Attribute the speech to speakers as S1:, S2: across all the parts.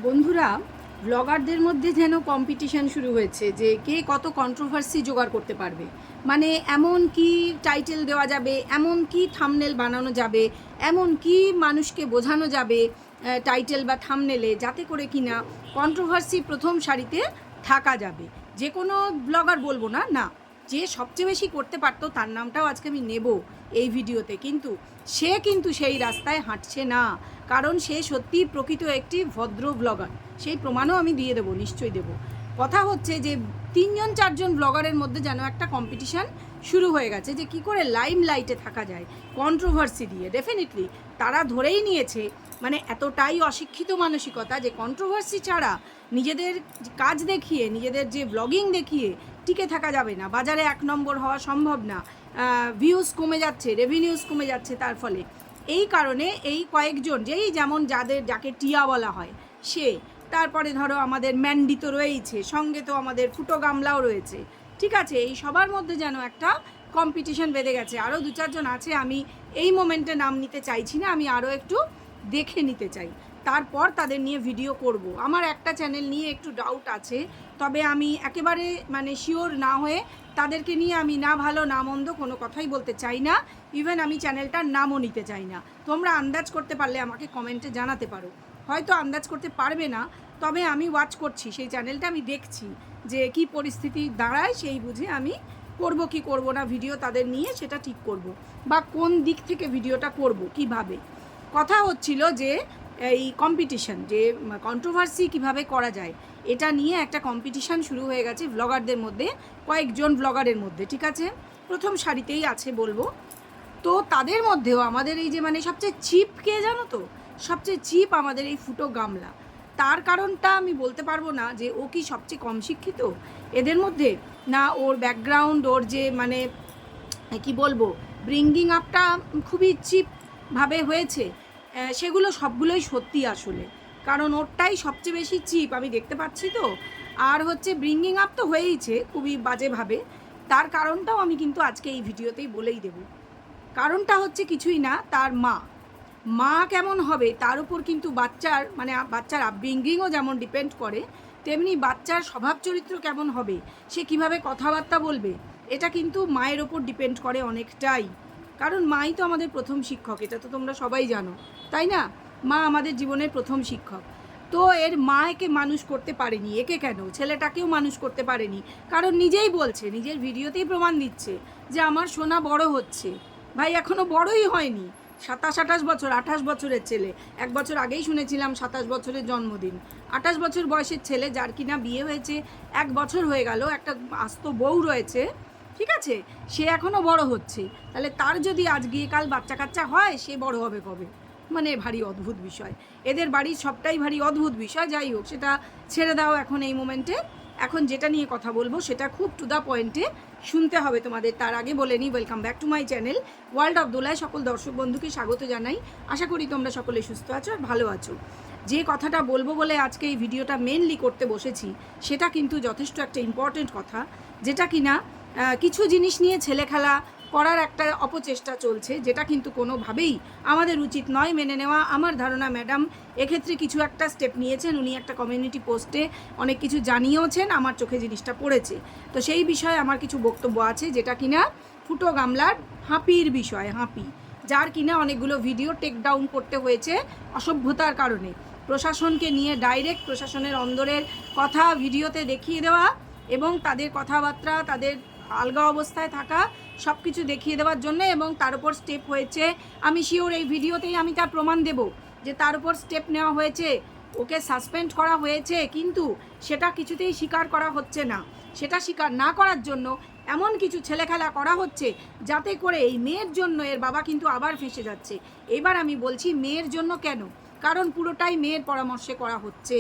S1: বন্ধুরা, ব্লগারদের মধ্যে যেন কম্পিটিশন শুরু হয়েছে যে কে কত কন্ট্রোভার্সি জোগাড় করতে পারবে। মানে এমন কি টাইটেল দেওয়া যাবে, এমন কি থাম্বনেল বানানো যাবে, এমন কি মানুষকে বোঝানো যাবে টাইটেল বা থাম্বনেলে, যাতে করে কিনা কন্ট্রোভার্সি প্রথম সারিতে থাকা যাবে। যে কোনো ব্লগার বলবো না, না, যে সবচেয়ে বেশি করতে পারতো তার নামটাও আজকে আমি নেব এই ভিডিওতে, কিন্তু সে কিন্তু সেই রাস্তায় হাঁটছে না। কারণ সে সত্যিই প্রকৃত একটি ভদ্র ব্লগার, সেই প্রমাণও আমি দিয়ে দেবো, নিশ্চয়ই দেবো। কথা হচ্ছে যে 3-4জন ব্লগারের মধ্যে যেন একটা কম্পিটিশান শুরু হয়ে গেছে যে কি করে লাইটে থাকা যায় কন্ট্রোভার্সি দিয়ে। ডেফিনেটলি তারা ধরেই নিয়েছে, মানে এতটাই অশিক্ষিত মানসিকতা যে কন্ট্রোভার্সি ছাড়া নিজেদের কাজ দেখিয়ে, নিজেদের যে ব্লগিং দেখিয়ে টিকে থাকা যাবে না, বাজারে 1 নম্বর হওয়া সম্ভব না। ভিউজ কমে যাচ্ছে, রেভিনিউজ কমে যাচ্ছে তার ফলে। এই কারণে এই কয়েকজন, যেমন যাকে টিয়া বলা হয় সে, তারপরে ধরো আমাদের ম্যান্ডি তো রয়েইছে, সঙ্গে তো আমাদের ফুটো গামলাও রয়েছে, ঠিক আছে, এই সবার মধ্যে যেন একটা কম্পিটিশন বেঁধে গেছে। আরও 2-4জন আছে, আমি এই মোমেন্টে নাম নিতে চাইছি না, আমি আরও একটু দেখে নিতে চাই, তারপর তাদের নিয়ে ভিডিও করব। আমার একটা চ্যানেল নিয়ে একটু ডাউট আছে, তবে আমি একেবারে মানে শিওর না হয়ে তাদেরকে নিয়ে আমি না ভালো না মন্দ কোনো কথাই বলতে চাই না। ইভেন আমি চ্যানেলটার নামও নিতে চাই না। তোমরা আন্দাজ করতে পারলে আমাকে কমেন্টে জানাতে পারো, হয়তো আন্দাজ করতে পারবে না, তবে আমি ওয়াচ করছি সেই চ্যানেলটা, আমি দেখছি যে কি পরিস্থিতি দাঁড়ায়, সেই বুঝে আমি করব কি করব না ভিডিও তাদের নিয়ে সেটা ঠিক করব, বা কোন দিক থেকে ভিডিওটা করব কিভাবে। কথা হচ্ছিল যে এই কম্পিটিশন, যে কন্ট্রোভার্সি কিভাবে করা যায়, এটা নিয়ে একটা কম্পিটিশান শুরু হয়ে গেছে ব্লগারদের মধ্যে, কয়েকজন ব্লগারের মধ্যে, ঠিক আছে, প্রথম সারিতেই আছে বলবো। তো তাদের মধ্যেও আমাদের এই যে মানে সবচেয়ে চিপ কে জানো তো, সবচেয়ে চিপ আমাদের এই ফুটো গামলা। তার কারণটা আমি বলতে পারবো না যে ও কি সবচেয়ে কম শিক্ষিত এদের মধ্যে, না ওর ব্যাকগ্রাউন্ড, ওর যে মানে কি বলবো ব্রিঙ্গিং আপটা খুবই চিপভাবে হয়েছে, সেগুলো সবগুলোই সত্যি আসলে, কারণ ওরটাই সবচেয়ে বেশি চিপ আমি দেখতে পাচ্ছি তো। আর হচ্ছে ব্রিঙ্গিং আপ তো হয়েইছে খুবই বাজেভাবে, তার কারণটাও আমি কিন্তু আজকে এই ভিডিওতেই বলেই দেব। কারণটা হচ্ছে কিছুই না, তার মা কেমন হবে তার উপর কিন্তু বাচ্চার আপব্রিঙ্গিংও যেমন ডিপেন্ড করে, তেমনি বাচ্চার স্বভাব চরিত্র কেমন হবে, সে কিভাবে কথাবার্তা বলবে, এটা কিন্তু মায়ের ওপর ডিপেন্ড করে অনেকটাই। কারণ মাই তো আমাদের প্রথম শিক্ষক, এটা তো তোমরা সবাই জানো, তাই না? মা আমাদের জীবনের প্রথম শিক্ষক। তো এর মা একে মানুষ করতে পারেনি, একে কেন ছেলেটাকেও মানুষ করতে পারেনি, কারণ নিজেই বলছে, নিজের ভিডিওতেই প্রমাণ দিচ্ছে যে আমার সোনা বড় হচ্ছে। ভাই এখনও বড়ই হয়নি, 27-28 বছর, 28 বছরের ছেলে। 1 বছর আগেই শুনেছিলাম 27 বছরের জন্মদিন। 28 বছর বয়সের ছেলে, যার কিনা বিয়ে হয়েছে 1 বছর হয়ে গেল, একটা আস্ত বউ রয়েছে, ঠিক আছে, সে এখনও বড় হচ্ছে। তাহলে তার যদি আজ গিয়ে কাল বাচ্চা কাচ্চা হয়, সে বড় হবে কবে? মানে ভারী অদ্ভুত বিষয়, এদের বাড়ির সবটাই ভারী অদ্ভুত বিষয়। যাই হোক, সেটা ছেড়ে দাও এখন এই মোমেন্টে। এখন যেটা নিয়ে কথা বলবো সেটা খুব টু দ্য পয়েন্টে শুনতে হবে তোমাদের। তার আগে বলে নিই, welcome back to my channel world of দোলায় সকল দর্শক বন্ধুকে স্বাগত জানাই। আশা করি তোমরা সকলে সুস্থ আছো আর ভালো আছো। যে কথাটা বলবো বলে আজকে এই ভিডিওটা মেনলি করতে বসেছি, সেটা কিন্তু যথেষ্ট একটা ইম্পর্টেন্ট কথা, যেটা কিনা কিছু জিনিস নিয়ে ছেলে খেলা করার একটা অপচেষ্টা চলছে, যেটা কিন্তু কোনোভাবেই আমাদের উচিত নয় মেনে নেওয়া। আমার ধারণা ম্যাডাম এক্ষেত্রে কিছু একটা স্টেপ নিয়েছেন, উনি একটা কমিউনিটি পোস্টে অনেক কিছু জানিয়েওছেন, আমার চোখে জিনিসটা পড়েছে। তো সেই বিষয়ে আমার কিছু বক্তব্য আছে, যেটা কিনা ফুটো গামলার হাঁপির বিষয়, হাঁপি, যার কিনা অনেকগুলো ভিডিও টেক ডাউন করতে হয়েছে অসভ্যতার কারণে। প্রশাসনকে নিয়ে ডাইরেক্ট প্রশাসনের অন্দরের কথা ভিডিওতে দেখিয়ে দেওয়া, এবং তাদের কথাবার্তা, তাদের আলগা অবস্থায় থাকা, সব কিছু দেখিয়ে দেওয়ার জন্য, এবং তার উপর স্টেপ হয়েছে। আমি শিওর এই ভিডিওতেই আমি তার প্রমাণ দেব যে তার উপর স্টেপ নেওয়া হয়েছে, ওকে সাসপেন্ড করা হয়েছে, কিন্তু সেটা কিছুতেই স্বীকার করা হচ্ছে না। সেটা স্বীকার না করার জন্য এমন কিছু ছেলেখেলা করা হচ্ছে, যাতে করে এই মেয়ের জন্য এর বাবা কিন্তু আবার ফেঁসে যাচ্ছে। এবার আমি বলছি মেয়ের জন্য কেন, কারণ পুরোটাই মেয়ের পরামর্শে করা হচ্ছে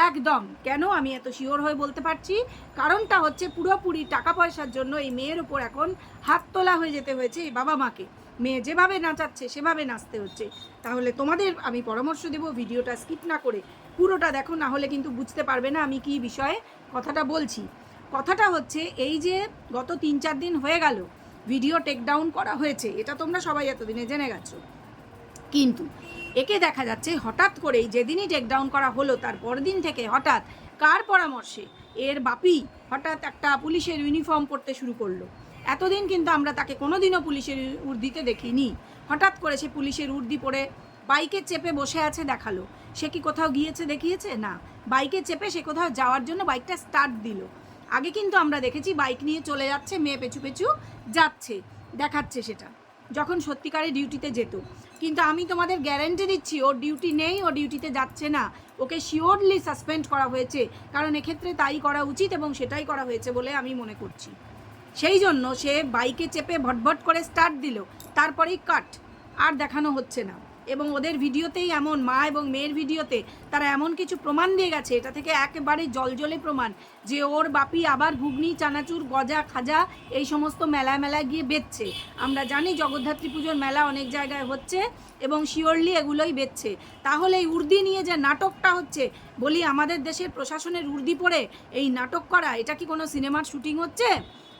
S1: একদম। কেন আমি এত শিওর হয়ে বলতে পারছি, কারণটা হচ্ছে পুরোপুরি টাকা পয়সার জন্য এই মেয়ের ওপর এখন হাত তোলা হয়ে যেতে হয়েছে এই বাবা মাকে। মেয়ে যেভাবে নাচাচ্ছে সেভাবে নাচতে হচ্ছে। তাহলে তোমাদের আমি পরামর্শ দেব, ভিডিওটা স্কিপ না করে পুরোটা দেখো, না হলে কিন্তু বুঝতে পারবে না আমি কি বিষয়ে কথাটা বলছি। কথাটা হচ্ছে এই যে গত 3-4 দিন হয়ে গেল ভিডিও টেক ডাউন করা হয়েছে, এটা তোমরা সবাই এতদিনে জেনে গেছো, কিন্তু একে দেখা যাচ্ছে হঠাৎ করেই যেদিনই টেকডাউন করা হলো তার পরদিন থেকে হঠাৎ কার পরামর্শে এর বাপি হঠাৎ একটা পুলিশের ইউনিফর্ম পরতে শুরু করলো। এতদিন কিন্তু আমরা তাকে কোনোদিনও পুলিশের উর্দিতে দেখিনি। হঠাৎ করে সে পুলিশের উর্দি পরে বাইকে চেপে বসে আছে দেখালো। সে কি কোথাও গিয়েছে দেখিয়েছে? না, বাইকে চেপে সে কোথাও যাওয়ার জন্য বাইকটা স্টার্ট দিল। আগে কিন্তু আমরা দেখেছি বাইক নিয়ে চলে যাচ্ছে, মেয়ে পেছু পেছু যাচ্ছে, দেখাচ্ছে সেটা যখন সত্যিকারে ডিউটিতে যেত। কিন্তু আমি তোমাদের গ্যারান্টি দিচ্ছি ওর ডিউটি নেই, ও ডিউটিতে যাচ্ছে না, ওকে শিওরলি সাসপেন্ড করা হয়েছে। কারণ এক্ষেত্রে তাই করা উচিত এবং সেটাই করা হয়েছে বলে আমি মনে করছি। সেই জন্য সে বাইকে চেপে ভটভট করে স্টার্ট দিল, তারপরেই কাট, আর দেখানো হচ্ছে না। এবং ওদের ভিডিওতেই এমন, মা এবং মেয়ের ভিডিওতে তারা এমন কিছু প্রমাণ দিয়ে গেছে, এটা থেকে একেবারে জলজলে প্রমাণ যে ওর বাপি আবার ঘুগনি, চানাচুর, গজা, খাজা এই সমস্ত মেলায় গিয়ে বেচছে। আমরা জানি জগদ্ধাত্রী পুজোর মেলা অনেক জায়গায় হচ্ছে এবং শিওরলি এগুলোই বেচছে। তাহলে এই উর্দি নিয়ে যে নাটকটা হচ্ছে, বলি আমাদের দেশের প্রশাসনের উর্দি পরে এই নাটক করা, এটা কি কোনো সিনেমার শুটিং হচ্ছে?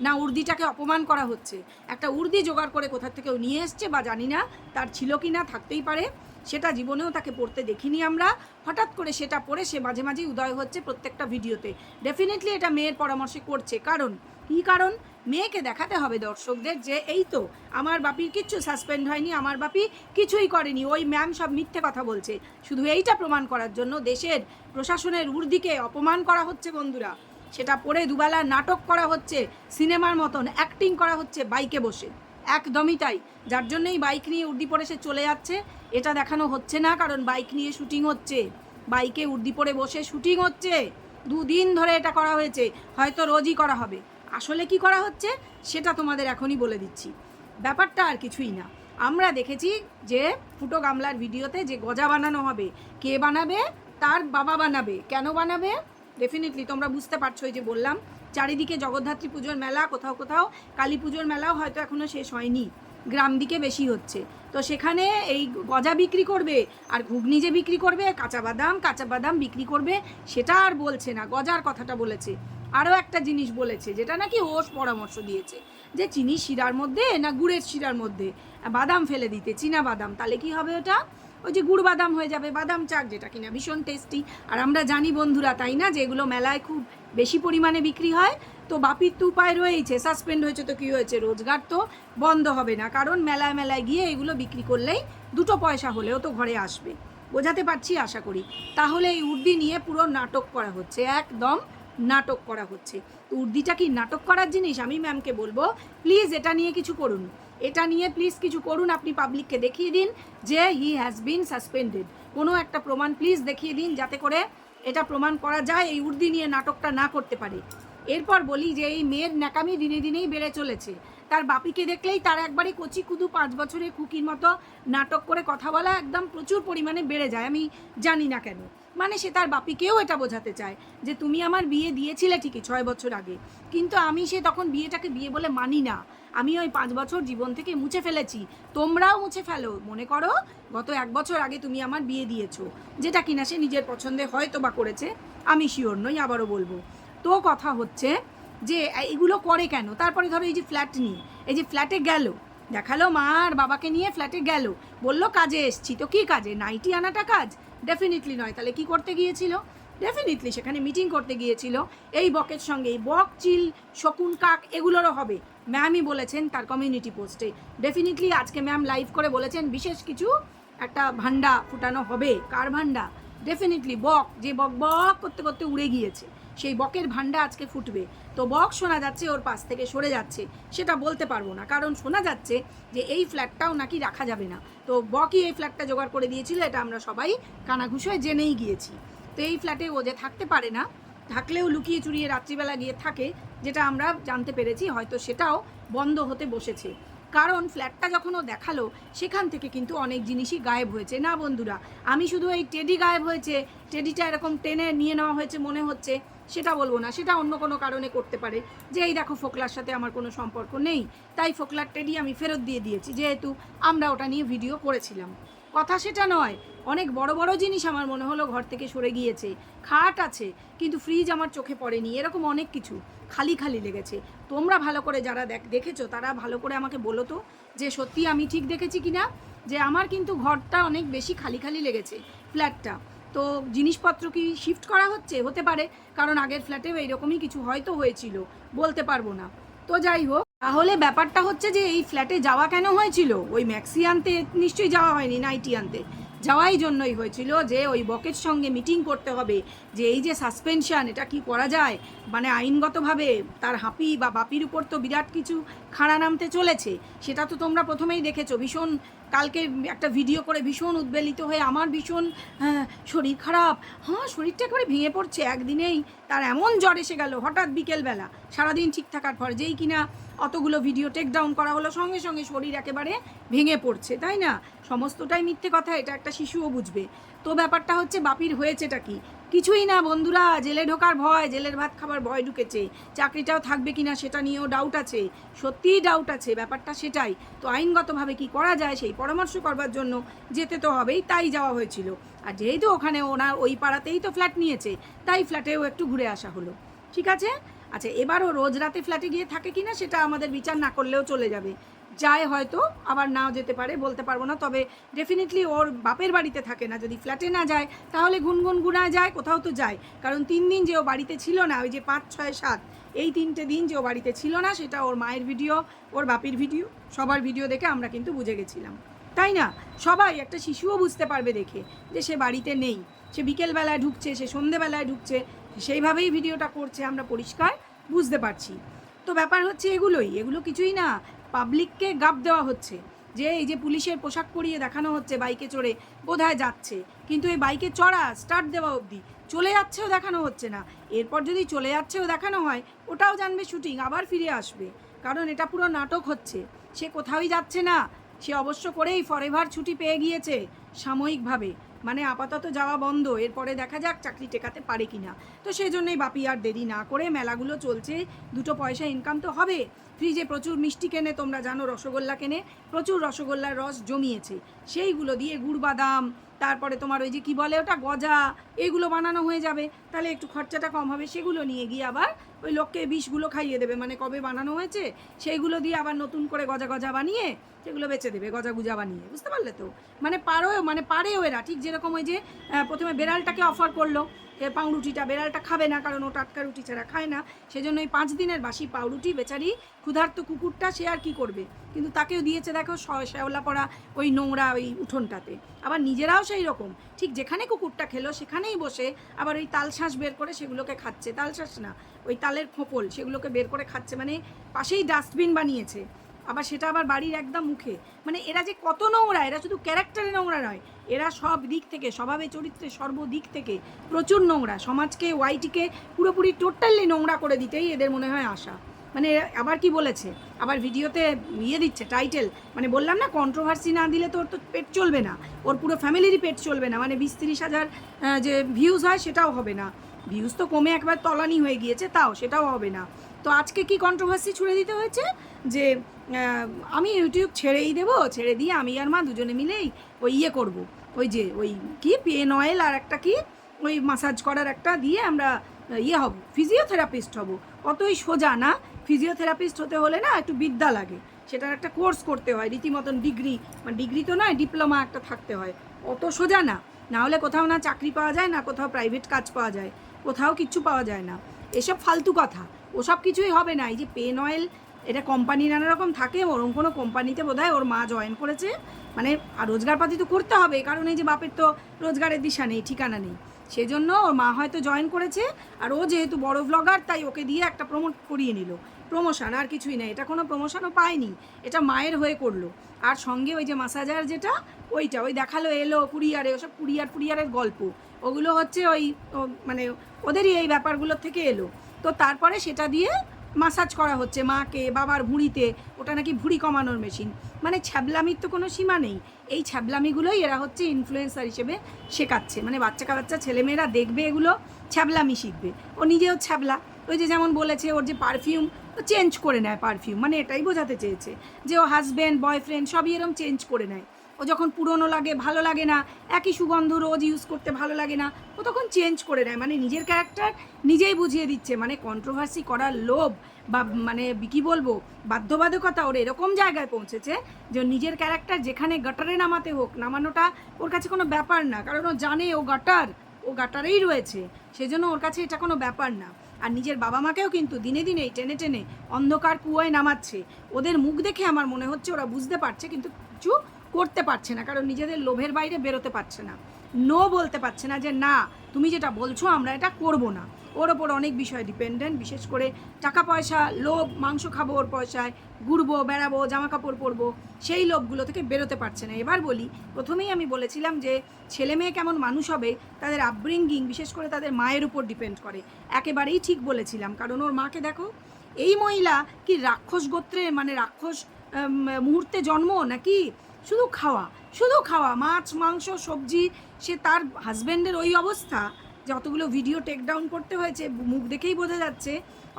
S1: না উর্দিটাকে অপমান করা হচ্ছে? একটা উর্দি জোগাড় করে কোথা থেকেও নিয়ে এসছে বা জানি না তার ছিল কি না, থাকতেই পারে, সেটা জীবনেও তাকে পড়তে দেখিনি আমরা। হঠাৎ করে সেটা পড়ে সে মাঝে মাঝেই উদয় হচ্ছে প্রত্যেকটা ভিডিওতে। ডেফিনেটলি এটা মেয়ের পরামর্শে করছে। কারণ কী কারণ? মেয়েকে দেখাতে হবে দর্শকদের যে এই তো আমার বাপির কিচ্ছু সাসপেন্ড হয়নি, আমার বাপি কিছুই করেনি, ওই ম্যাম সব মিথ্যে কথা বলছে। শুধু এইটা প্রমাণ করার জন্য দেশের প্রশাসনের উর্দিকে অপমান করা হচ্ছে বন্ধুরা। সেটা পরে দুবেলা নাটক করা হচ্ছে, সিনেমার মতন অ্যাক্টিং করা হচ্ছে বাইকে বসে, একদমই তাই। যার জন্যই বাইক নিয়ে উর্দি পরে সে চলে যাচ্ছে, এটা দেখানো হচ্ছে না। কারণ বাইক নিয়ে শুটিং হচ্ছে, বাইকে উর্দি পরে বসে শুটিং হচ্ছে, 2 দিন ধরে এটা করা হয়েছে, হয়তো রোজই করা হবে। আসলে কি করা হচ্ছে সেটা তোমাদের এখনই বলে দিচ্ছি। ব্যাপারটা আর কিছুই না। আমরা দেখেছি যে ফুটো গামলার ভিডিওতে যে গজা বানানো হবে, কে বানাবে? তার বাবা বানাবে। কেন বানাবে? ডেফিনেটলি তোমরা বুঝতে পারছো। এই যে বললাম চারিদিকে জগদ্ধাত্রী পুজোর মেলা, কোথাও কোথাও কালী পুজোর মেলাও হয়তো এখনও শেষ হয়নি, গ্রাম দিকে বেশি হচ্ছে। তো সেখানে এই গজা বিক্রি করবে আর ঘুগনি যে বিক্রি করবে, কাঁচা বাদাম বিক্রি করবে, সেটা আর বলছে না, গজার কথাটা বলেছে। আরও একটা জিনিস বলেছে যেটা নাকি ও পরামর্শ দিয়েছে, যে চিনি শিরার মধ্যে না গুড়ের শিরার মধ্যে বাদাম ফেলে দিতে, চীনা বাদাম, তাহলে কি হবে ওটা? ওই যে গুড় বাদাম হয়ে যাবে, বাদাম চাক, যেটা কিনা ভীষণ টেস্টি। আর আমরা জানি বন্ধুরা, তাই না, যে এগুলো মেলায় খুব বেশি পরিমাণে বিক্রি হয়। তো বাপির তো উপায় রয়েছে, সাসপেন্ড হয়েছে তো কী হয়েছে, রোজগার তো বন্ধ হবে না। কারণ মেলায় গিয়ে এগুলো বিক্রি করলেই 2 পয়সা হলেও তো ঘরে আসবে। বোঝাতে পারছি আশা করি। তাহলে এই উর্দি নিয়ে পুরো নাটক করা হচ্ছে, একদম নাটক করা হচ্ছে। তো উর্দিটা কি নাটক করার জিনিস? আমি ম্যামকে বলবো প্লিজ এটা নিয়ে কিছু করুন, এটা নিয়ে প্লিজ কিছু করুন। আপনি পাবলিককে দেখিয়ে দিন যে হি হ্যাজ বিন সাসপেন্ডেড, কোনো একটা প্রমাণ প্লিজ দেখিয়ে দিন, যাতে করে এটা প্রমাণ করা যায় এই উর্দি নিয়ে নাটকটা না করতে পারে। এরপর বলি যে এই মেয়ের ন্যাকামি দিনে দিনেই বেড়ে চলেছে। তার বাপিকে দেখলেই তার একবারে কচি কুদু 5 বছরের খুকির মতো নাটক করে কথা বলা একদম প্রচুর পরিমাণে বেড়ে যায়। আমি জানি না কেন, মানে সে তার বাপিকেও এটা বোঝাতে চায় যে তুমি আমার বিয়ে দিয়েছিলে ঠিকই 6 বছর আগে, কিন্তু আমি সে তখন বিয়েটাকে বিয়ে বলে মানি না, আমি ওই 5 বছর জীবন থেকে মুছে ফেলেছি, তোমরাও মুছে ফেলো। মনে করো গত 1 বছর আগে তুমি আমার বিয়ে দিয়েছো, যেটা কিনা সে নিজের পছন্দে হয়তো বা করেছে, আমি শিওর নই, আবারও বলবো। তো কথা হচ্ছে যে এগুলো করে কেন? তারপরে ধরো এই যে ফ্ল্যাট নিয়ে, এই যে ফ্ল্যাটে গেল, দেখালো মা আর বাবাকে নিয়ে ফ্ল্যাটে গেল, বললো কাজে এসছি। তো কী কাজে? নাইটি আনাটা কাজ? ডেফিনেটলি নয়। তাহলে কি করতে গিয়েছিল? ডেফিনেটলি সেখানে মিটিং করতে গিয়েছিল এই বকের সঙ্গে। এই বক, চিল, শকুন, কাক এগুলোরও হবে, ম্যামই বলেছেন তার কমিউনিটি পোস্টে। ডেফিনেটলি আজকে ম্যাম লাইভ করে বলেছেন বিশেষ কিছু একটা ভান্ডা ফুটানো হবে। কার ভান্ডা? ডেফিনেটলি বক, যে বক বক করতে করতে উড়ে গিয়েছে, সেই বকের ভান্ডা আজকে ফুটবে। তো বক শোনা যাচ্ছে ওর পাশ থেকে সরে যাচ্ছে, সেটা বলতে পারবো না, কারণ শোনা যাচ্ছে যে এই ফ্ল্যাটটাও নাকি রাখা যাবে না। তো বকই এই ফ্ল্যাটটা জোগাড় করে দিয়েছিল, এটা আমরা সবাই কানাঘুষোয় জেনেই গিয়েছি। তো এই ফ্ল্যাটে ও যে থাকতে পারে না, থাকলেও লুকিয়ে চুরিয়ে রাত্রিবেলা গিয়ে থাকে, যেটা আমরা জানতে পেরেছি, হয়তো সেটাও বন্ধ হতে বসেছে। কারণ ফ্ল্যাটটা যখন ও দেখালো সেখান থেকে কিন্তু অনেক জিনিসই গায়েব হয়েছে। না বন্ধুরা, আমি শুধু এই টেডি গায়েব হয়েছে, টেডিটা এরকম টেনে নিয়ে নেওয়া হয়েছে মনে হচ্ছে, সেটা বলবো না। সেটা অন্য কোনো কারণে করতে পারে, যে এই দেখো ফোকলার সাথে আমার কোনো সম্পর্ক নেই, তাই ফোকলার টেডি আমি ফেরত দিয়ে দিয়েছি, যেহেতু আমরা ওটা নিয়ে ভিডিও করেছিলাম। কথা সেটা নয়, অনেক বড় বড় জিনিস আমার মনে হলো ঘর থেকে সরে গিয়েছে। খাট আছে কিন্তু ফ্রিজ আমার চোখে পড়েনি, এরকম অনেক কিছু খালি খালি লেগেছে। তোমরা ভালো করে যারা দেখেছো তারা ভালো করে আমাকে বলো তো যে সত্যি আমি ঠিক দেখেছি কি না। যে আমার কিন্তু ঘরটা অনেক বেশি খালি খালি লেগেছে, ফ্ল্যাটটা। তো জিনিসপত্র কি শিফট করা হতে পারে, কারণ আগের ফ্ল্যাটেও এইরকমই কিছু হয়তো হয়েছিল, বলতে পারবো না। তো যাই হোক, তাহলে ব্যাপারটা হচ্ছে যে এই ফ্ল্যাটে যাওয়া কেন হয়েছিল? ওই ম্যাক্সি আনতে নিশ্চয়ই যাওয়া হয়নি, নাইটি আনতে যাওয়াই জন্যই হয়েছিল যে ওই বকের সঙ্গে মিটিং করতে হবে যে এই যে সাসপেনশন, এটা কি করা যায়, মানে আইনগতভাবে তার হাঁপি বা বাপির উপর তো বিরাট কিছু খাড়া নামতে চলেছে। সেটা তো তোমরা প্রথমেই দেখেছো, ভীষণ কালকে একটা ভিডিও করে ভীষণ উদ্বেলিত হয়ে আমার ভীষণ শরীর খারাপ, হ্যাঁ শরীরটা একেবারে ভেঙে পড়ছে, একদিনেই তার এমন জ্বর এসে গেল হঠাৎ বিকেলবেলা, সারাদিন ঠিক থাকার পর যেই কিনা অতগুলো ভিডিও টেক ডাউন করা হলো সঙ্গে সঙ্গে শরীর একেবারে ভেঙে পড়ছে, তাই না? সমস্তটাই মিথ্যে কথা, এটা একটা শিশুও বুঝবে। তো ব্যাপারটা হচ্ছে বাপির হয়েছেটা কি? কিছুই না বন্ধুরা, জেলে ঢোকার ভয়, জেলের ভাত খাবার ভয় ঢুকেছে, চাকরিটাও থাকবে কিনা সেটা নিয়েও ডাউট আছে, সত্যিই ডাউট আছে, ব্যাপারটা সেটাই। তো আইনগতভাবে কি করা যায় সেই পরামর্শ করবার জন্য যেতে তো হবেই, তাই যাওয়া হয়েছিল। আর যেহেতু ওখানে ওনার ওই পাড়াতেই তো ফ্ল্যাট নিয়েছে, তাই ফ্ল্যাটেও একটু ঘুরে আসা হলো, ঠিক আছে। আচ্ছা, এবারও রোজ রাতে ফ্ল্যাটে গিয়ে থাকে কিনা সেটা আমাদের বিচার না করলেও চলে যাবে, যায় হয়তো, আবার নাও যেতে পারে, বলতে পারবো না। তবে ডেফিনেটলি ওর বাপের বাড়িতে থাকে না, যদি ফ্ল্যাটে না যায় তাহলে গুনগুন গুনা যায়, কোথাও তো যায়। কারণ 3 দিন যে ও বাড়িতে ছিল না, ওই যে 5, 6, 7 এই 3টে দিন যে ও বাড়িতে ছিল না, সেটা ওর মায়ের ভিডিও, ওর বাপির ভিডিও, সবার ভিডিও দেখে আমরা কিন্তু বুঝে গেছিলাম, তাই না? সবাই, একটা শিশুও বুঝতে পারবে দেখে যে সে বাড়িতে নেই, সে বিকেলবেলায় ঢুকছে, সে সন্ধেবেলায় ঢুকছে, সেইভাবেই ভিডিওটা করছে, আমরা পরিষ্কার বুঝতে পারছি। তো ব্যাপার হচ্ছে এগুলো কিছুই না, পাবলিককে গাপ দেওয়া হচ্ছে যে এই যে পুলিশের পোশাক পরিয়ে দেখানো হচ্ছে বাইকে চড়ে বোধহয় যাচ্ছে, কিন্তু এই বাইকে চড়া স্টার্ট দেওয়া অবধি চলে যাচ্ছেও দেখানো হচ্ছে না। এরপর যদি চলে যাচ্ছেও দেখানো হয়, ওটাও জানবে শুটিং, আবার ফিরে আসবে, কারণ এটা পুরো নাটক হচ্ছে। সে কোথাওই যাচ্ছে না, সে অবশ্য করেই ফরএভার ছুটি পেয়ে গিয়েছে সাময়িকভাবে, মানে আপাতত যাওয়া বন্ধ, এরপরে দেখা যাক চাকরি টেকাতে পারে কিনা। তো সেই জন্যই বাপি আর দেরি না করে, মেলাগুলো চলছে, 2 পয়সা ইনকাম তো হবে। ফ্রিজে প্রচুর মিষ্টি কেনে, তোমরা জানো, রসগোল্লা কেনে, প্রচুর রসগোল্লার রস জমিয়েছে, সেইগুলো দিয়ে গুড় বাদাম, তারপরে তোমার ওই যে কী বলে ওটা, গজা, এইগুলো বানানো হয়ে যাবে, তাহলে একটু খরচাটা কম হবে। সেগুলো নিয়ে গিয়ে আবার ওই লোককে বিষগুলো খাইয়ে দেবে, মানে কবে বানানো হয়েছে সেইগুলো দিয়ে আবার নতুন করে গজা গজা বানিয়ে সেগুলো বেচে দেবে, গজা গুজা বানিয়ে, বুঝতে পারলে তো? মানে পারেও এরা, ঠিক যেরকম ওই যে প্রথমে বেড়ালটাকে অফার করলো পাউরুটিটা, বেড়ালটা খাবে না কারণ ও টাটকা রুটি ছাড়া খায় না, সেজন্য ওই 5 দিনের বাসি পাউরুটি, বেচারি ক্ষুধার্ত কুকুরটা, সে আর কি করবে, কিন্তু তাকেও দিয়েছে দেখো শ্যাওলা পড়া ওই নোংরা ওই উঠোনটাতে। আবার নিজেরাও সেই রকম, ঠিক যেখানে কুকুরটা খেলো সেখানেই বসে আবার ওই তালশাঁস বের করে সেগুলোকে খাচ্ছে, তালশাঁস না, ওই তালের খোপল, সেগুলোকে বের করে খাচ্ছে, মানে পাশেই ডাস্টবিন বানিয়েছে, আবার সেটা আবার বাড়ির একদম মুখে। মানে এরা যে কত নোংরা, এরা শুধু ক্যারেক্টারে নোংরা নয়, এরা সব দিক থেকে, স্বভাবে চরিত্রে সর্বদিক থেকে প্রচুর নোংরা, সমাজকে ওয়াইটিকে পুরোপুরি টোটালি নোংরা করে দিতেই এদের মনে হয় আশা। মানে আবার কি বলেছে, আবার ভিডিওতে দিচ্ছে টাইটেল, মানে বললাম না কন্ট্রোভার্সি না দিলে তো ওর তো পেট চলবে না, ওর পুরো ফ্যামিলিরই পেট চলবে না, মানে 20-30 হাজার যে ভিউজ হয় সেটাও হবে না, ভিউজ তো কমে একবার তলানি হয়ে গিয়েছে, তাও সেটাও হবে না। তো আজকে কি কন্ট্রোভার্সি ছুড়ে দিতে হয়েছে যে আমি ইউটিউব ছেড়েই দেবো, ছেড়ে দিয়ে আমি আর মা দুজনে মিলেই ওই করবো, ওই যে ওই কি পেন অয়েল আর একটা কি ওই মাসাজ করার একটা দিয়ে আমরা হব, ফিজিওথেরাপিস্ট হব। অতই সোজা না, ফিজিওথেরাপিস্ট হতে হলে না একটু বিদ্যা লাগে, সেটার একটা কোর্স করতে হয়, রীতিমতন ডিগ্রি, মানে ডিগ্রি তো নয়, ডিপ্লোমা একটা থাকতে হয়, অত সোজা না। না হলে কোথাও না চাকরি পাওয়া যায়, না কোথাও প্রাইভেট কাজ পাওয়া যায়, কোথাও কিচ্ছু পাওয়া যায় না, এসব ফালতু কথা, ওসব কিছুই হবে না। এই যে পেন অয়েল, এটা কোম্পানি নানা রকম থাকে, ওরকম কোনো কোম্পানিতে বোধহয় ওর মা জয়েন করেছে, মানে আর রোজগারপাতি তো করতে হবে, কারণ এই যে বাপের তো রোজগারের দিশা নেই, ঠিকানা নেই, সেই জন্য ওর মা হয়তো জয়েন করেছে, আর ও যেহেতু বড় ব্লগার তাই ওকে দিয়ে একটা প্রমোট করিয়ে নিল, প্রমোশন, আর কিছুই না, এটা কোনো প্রমোশনও পায়নি, এটা মায়ের হয়ে করলো। আর সঙ্গে ওই যে মাসাজার যেটা ওইটা ওই দেখালো এলো কুরিয়ারে, ওসব কুরিয়ারের গল্প, ওগুলো হচ্ছে ওই মানে ওদেরই এই ব্যাপারগুলোর থেকে এলো। তো তারপরে সেটা দিয়ে মাসাজ করা হচ্ছে মাকে, বাবার ভুঁড়িতে, ওটা নাকি ভুঁড়ি কমানোর মেশিন। মানে ছ্যাবলামির তো কোনো সীমা নেই, এই ছ্যাবলামিগুলোই এরা হচ্ছে ইনফ্লুয়েন্সার হিসেবে শেখাচ্ছে, মানে বাচ্চা ছেলেমেয়েরা দেখবে এগুলো, ছ্যাবলামি শিখবে। ও নিজেও ছ্যাবলা, ওই যে যেমন বলেছে ওর যে পারফিউম চেঞ্জ করে নেয়, পারফিউম মানে এটাই বোঝাতে চেয়েছে যে ও হাজব্যান্ড বয়ফ্রেন্ড সবই এরম চেঞ্জ করে নেয়, ও যখন পুরনো লাগে, ভালো লাগে না, একই সুগন্ধ রোজ ইউজ করতে ভালো লাগে না, ও তখন চেঞ্জ করে নেয়। মানে নিজের ক্যারেক্টার নিজেই বুঝিয়ে দিচ্ছে। মানে কন্ট্রোভার্সি করার লোভ বা মানে কী বলবো, বাধ্যবাধকতা ওর এরকম জায়গায় পৌঁছেছে যে নিজের ক্যারেক্টার যেখানে গাটারে নামাতে হোক, নামানোটা ওর কাছে কোনো ব্যাপার না। কারণ ও জানে ও গাটারেই রয়েছে, সেজন্য ওর কাছে এটা কোনো ব্যাপার না। আর নিজের বাবা মাকেও কিন্তু দিনে দিনেই টেনে টেনে অন্ধকার কুয়োয় নামাচ্ছে। ওদের মুখ দেখে আমার মনে হচ্ছে ওরা বুঝতে পারছে, কিন্তু কিছু করতে পারছে না, কারণ নিজেদের লোভের বাইরে বেরোতে পারছে না, নো বলতে পারছে না যে না তুমি যেটা বলছো আমরা এটা করব না। ওর ওপর অনেক বিষয় ডিপেন্ডেন্ট, বিশেষ করে টাকা পয়সা, লোভ, মাংস খাবো ওর পয়সায়, ঘুরবো বেড়াবো, জামা কাপড় পরবো, সেই লোভগুলো থেকে বেরোতে পারছে না। এবার বলি, প্রথমেই আমি বলেছিলাম যে ছেলে মেয়ে কেমন মানুষ হবে তাদের আপব্রিঙ্গিং, বিশেষ করে তাদের মায়ের উপর ডিপেন্ড করে। একেবারেই ঠিক বলেছিলাম, কারণ ওর মাকে দেখো, এই মহিলা কি রাক্ষস গোত্রে, মানে রাক্ষস মুহূর্তে জন্ম নাকি? শুধু খাওয়া মাছ মাংস সবজি। সে তার হাজব্যান্ডের ওই অবস্থা, যতগুলো ভিডিও টেক ডাউন করতে হয়েছে মুখ দেখেই বোঝা যাচ্ছে,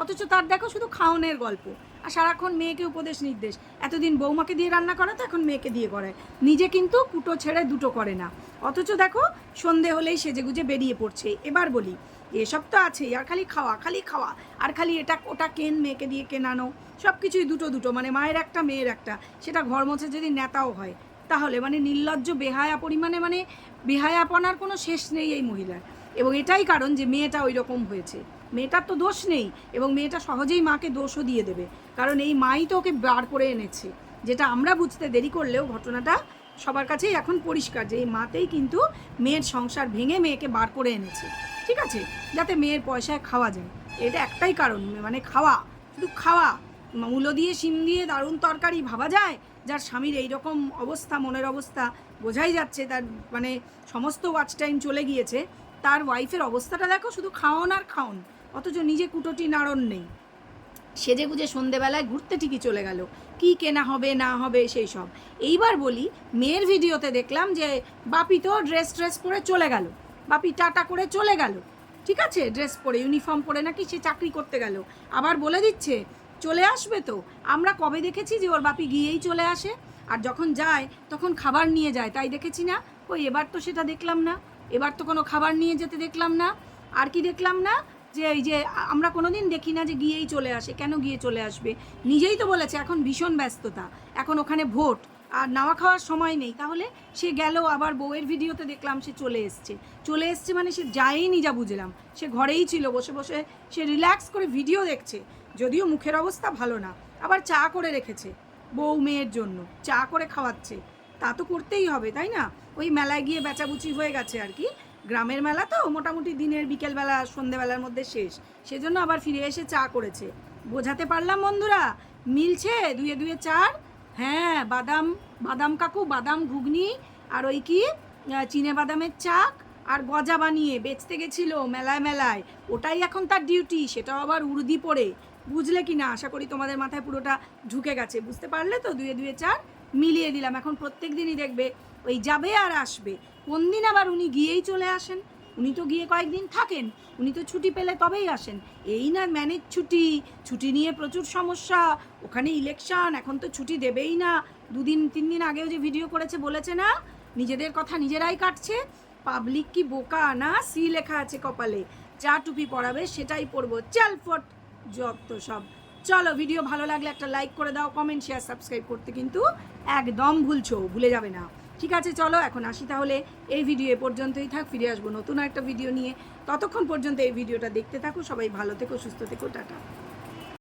S1: অথচ তার দেখো শুধু খাওয়ানোর গল্প, আর সারাক্ষণ মেয়েকে উপদেশ নির্দেশ। এতদিন বৌমাকে দিয়ে রান্না করাতো, এখন মেয়েকে দিয়ে করায়, নিজে কিন্তু কুটো ছেড়ে দুটো করে না। অথচ দেখো সন্ধে হলেই সেজেগুজে বেরিয়ে পড়ছে। এবার বলি, এসব তো আছেই, আর খালি খাওয়া, আর খালি এটা ওটা মেয়েকে দিয়ে কেনানো, সব কিছুই দুটো, মানে মায়ের একটা মেয়ের একটা, সেটা ঘর মোছে যদি নেতাও হয়, তাহলে মানে নির্লজ্জ বেহায়া পরিমাণে, মানে বেহায়াপনার কোনো শেষ নেই এই মহিলার। এবং এটাই কারণ যে মেয়েটা ওই রকম হয়েছে। মেয়েটার তো দোষ নেই, এবং মেয়েটা সহজেই মাকে দোষও দিয়ে দেবে, কারণ এই মাই তো ওকে বার করে এনেছে। যেটা আমরা বুঝতে দেরি করলেও ঘটনাটা সবার কাছেই এখন পরিষ্কার যে এই মাতেই কিন্তু মেয়ের সংসার ভেঙে মেয়েকে বার করে এনেছে, ঠিক আছে, যাতে মেয়ের পয়সায় খাওয়া যায়। এটা একটাই কারণ, মানে খাওয়া, শুধু খাওয়া। মূলো দিয়ে শিম দিয়ে দারুণ তরকারি ভাবা যায়? যার স্বামীর এইরকম অবস্থা, মনের অবস্থা বোঝাই যাচ্ছে, তার মানে সমস্ত ওয়াচ টাইম চলে গিয়েছে, তার ওয়াইফের অবস্থাটা দেখো, শুধু খাওন আর খাওন, অথচ নিজে কুটোটি নাড়ন নেই। সেজে গুজে সন্ধেবেলায় ঘুরতে ঠিকই চলে গেল, কি কেনা হবে না হবে সেই সব। এইবার বলি, মেয়ের ভিডিওতে দেখলাম যে বাপি তো ড্রেস পরে চলে গেল, বাপি টাটা করে চলে গেল, ঠিক আছে, ড্রেস পরে ইউনিফর্ম পরে নাকি সে চাকরি করতে গেল। আবার বলে দিচ্ছে চলে আসবে। তো আমরা কবে দেখেছি যে ওর বাপি গিয়েই চলে আসে? আর যখন যায় তখন খাবার নিয়ে যায়, তাই দেখেছি না? ওই এবার তো সেটা দেখলাম না, এবার তো কোনো খাবার নিয়ে যেতে দেখলাম না। আর কি দেখলাম না, যে এই যে আমরা কোনো দিন দেখি না যে গিয়েই চলে আসে। কেন গিয়ে চলে আসবে? নিজেই তো বলেছে এখন ভীষণ ব্যস্ততা, এখন ওখানে ভোট, আর নাওয়া খাওয়ার সময় নেই। তাহলে সে গেল, আবার বউয়ের ভিডিওতে দেখলাম সে চলে এসছে, মানে সে যায়নি, যা বুঝলাম সে ঘরেই ছিল, বসে বসে সে রিল্যাক্স করে ভিডিও দেখছে। যদিও মুখের অবস্থা ভালো না, আবার চা করে রেখেছে বউ মেয়ের জন্য, চা করে খাওয়াচ্ছে, তা তো করতেই হবে, তাই না? ওই মেলায় গিয়ে বেচাবুচি হয়ে গেছে আর কি, গ্রামের মেলা তো মোটামুটি দিনের বিকেলবেলা সন্ধেবেলার মধ্যে শেষ, সেজন্য আবার ফিরে এসে চা করেছে। বোঝাতে পারলাম বন্ধুরা? মিলছে দুয়ে দুয়ে চার। হ্যাঁ, বাদাম কাকু বাদাম ঘুগনি আর ওই কি চিনে বাদামের চাক আর গজা বানিয়ে বেচতে গেছিলো মেলায়, ওটাই এখন তার ডিউটি, সেটাও আবার উর্দি পরে। বুঝলে কি না? আশা করি তোমাদের মাথায় পুরোটা ঢুকে গেছে, বুঝতে পারলে তো? দুয়ে দুয়ে চার মিলিয়ে দিলাম। এখন প্রত্যেক দিনই দেখবে ওই যাবে আর আসবে। কোন দিন আবার উনি গিয়েই চলে আসেন? উনি তো গিয়ে কয়েকদিন থাকেন, উনি তো ছুটি পেলে তবেই আসেন। এই না ম্যানেজ ছুটি নিয়ে প্রচুর সমস্যা, ওখানে ইলেকশন, এখন তো ছুটি দেবেই না। 2-3 দিন আগেও যে ভিডিও করেছে বলেছে না, নিজেদের কথা নিজেরাই কাটছে। পাবলিক কি বোকা না? সি লেখা আছে কপালে, যা টুপি পরাবে সেটাই পরবো, চাল ফট যত সব। চলো, ভিডিও ভালো লাগলে একটা লাইক করে দাও, কমেন্ট শেয়ার সাবস্ক্রাইব করতে কিন্তু একদম ভুলে যাবে না। ঠিক আছে, চলো এখন আসি তাহলে। এই ভিডিও এ পর্যন্তই থাক, ফিরে আসবো নতুন একটা ভিডিও নিয়ে। ততক্ষণ পর্যন্ত এই ভিডিওটা দেখতে থাকো। সবাই ভালো থেকো, সুস্থ থেকো, টাটা।